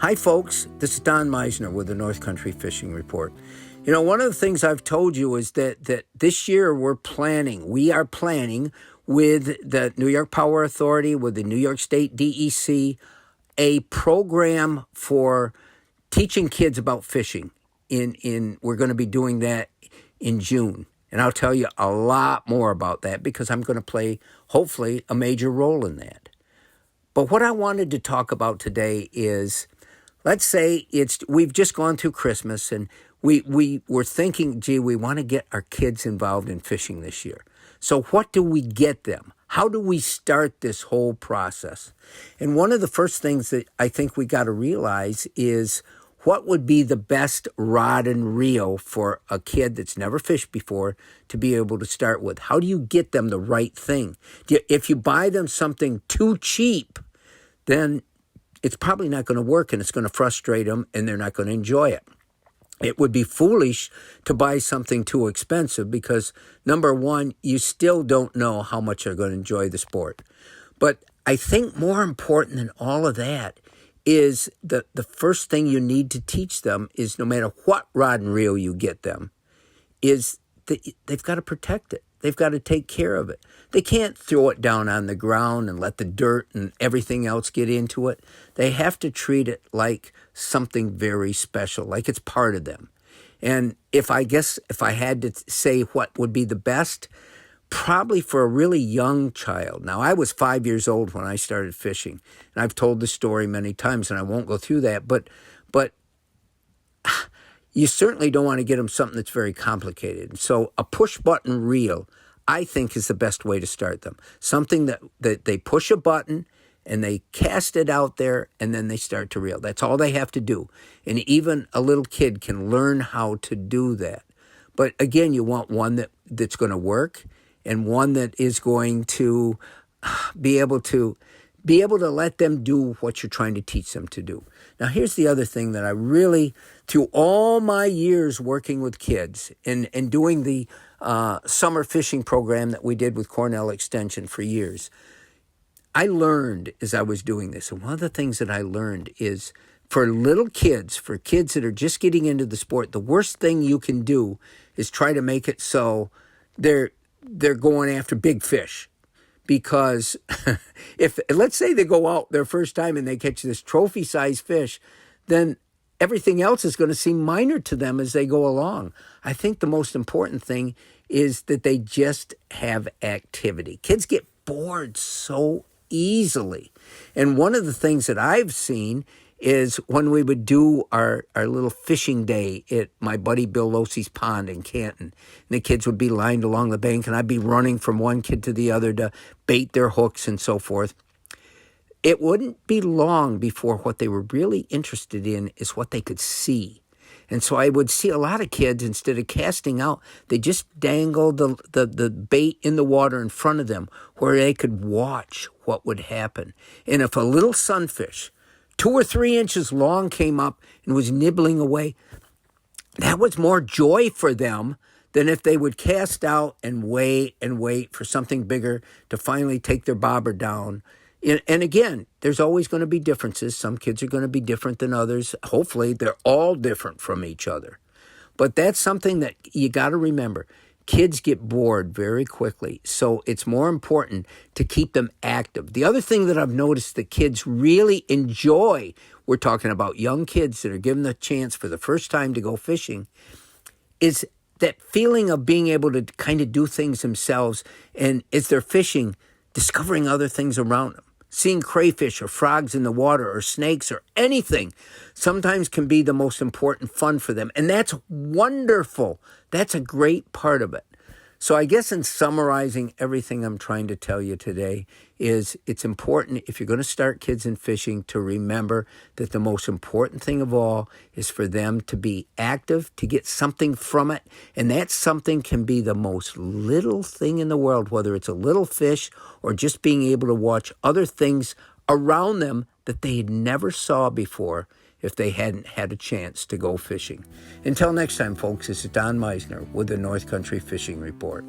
Hi, folks. This is Don Meisner with the North Country Fishing Report. You know, one of the things I've told you is that this year we are planning with the New York Power Authority, with the New York State DEC, a program for teaching kids about fishing. We're going to be doing that in June. And I'll tell you a lot more about that because I'm going to play, hopefully, a major role in that. But what I wanted to talk about today is, let's say we've just gone through Christmas and we were thinking, gee, we want to get our kids involved in fishing this year. So what do we get them? How do we start this whole process? And one of the first things that I think we got to realize is what would be the best rod and reel for a kid that's never fished before to be able to start with? How do you get them the right thing? If you buy them something too cheap, then it's probably not going to work and it's going to frustrate them and they're not going to enjoy it. It would be foolish to buy something too expensive because, number one, you still don't know how much they're going to enjoy the sport. But I think more important than all of that is the first thing you need to teach them is, no matter what rod and reel you get them, is that they've got to protect it. They've got to take care of it. They can't throw it down on the ground and let the dirt and everything else get into it. They have to treat it like something very special, like it's part of them. And if I had to say what would be the best, probably for a really young child. Now, I was 5 years old when I started fishing, and I've told the story many times, and I won't go through that, but you certainly don't want to get them something that's very complicated. So a push-button reel, I think, is the best way to start them. Something that they push a button and they cast it out there and then they start to reel. That's all they have to do. And even a little kid can learn how to do that. But again, you want one that's going to work and one that is going to be able to let them do what you're trying to teach them to do. Now, here's the other thing that I really, through all my years working with kids and doing the summer fishing program that we did with Cornell Extension for years, I learned as I was doing this. And one of the things that I learned is, for little kids, for kids that are just getting into the sport, the worst thing you can do is try to make it so they're going after big fish. Because if, let's say they go out their first time and they catch this trophy-sized fish, then everything else is going to seem minor to them as they go along. I think the most important thing is that they just have activity. Kids get bored so easily. And one of the things that I've seen is when we would do our little fishing day at my buddy Bill Losey's pond in Canton. And the kids would be lined along the bank, and I'd be running from one kid to the other to bait their hooks and so forth. It wouldn't be long before what they were really interested in is what they could see. And so I would see a lot of kids, instead of casting out, they just dangled the bait in the water in front of them where they could watch what would happen. And if a little sunfish 2 or 3 inches long came up and was nibbling away, that was more joy for them than if they would cast out and wait for something bigger to finally take their bobber down. And again, there's always going to be differences. Some kids are going to be different than others. Hopefully, they're all different from each other. But that's something that you got to remember. Kids get bored very quickly, so it's more important to keep them active. The other thing that I've noticed that kids really enjoy, we're talking about young kids that are given the chance for the first time to go fishing, is that feeling of being able to kind of do things themselves, and as they're fishing, discovering other things around them. Seeing crayfish or frogs in the water or snakes or anything sometimes can be the most important fun for them. And that's wonderful. That's a great part of it. So I guess in summarizing everything I'm trying to tell you today is it's important, if you're going to start kids in fishing, to remember that the most important thing of all is for them to be active, to get something from it. And that something can be the most little thing in the world, whether it's a little fish or just being able to watch other things around them that they had never saw before if they hadn't had a chance to go fishing. Until next time, folks, this is Don Meisner with the North Country Fishing Report.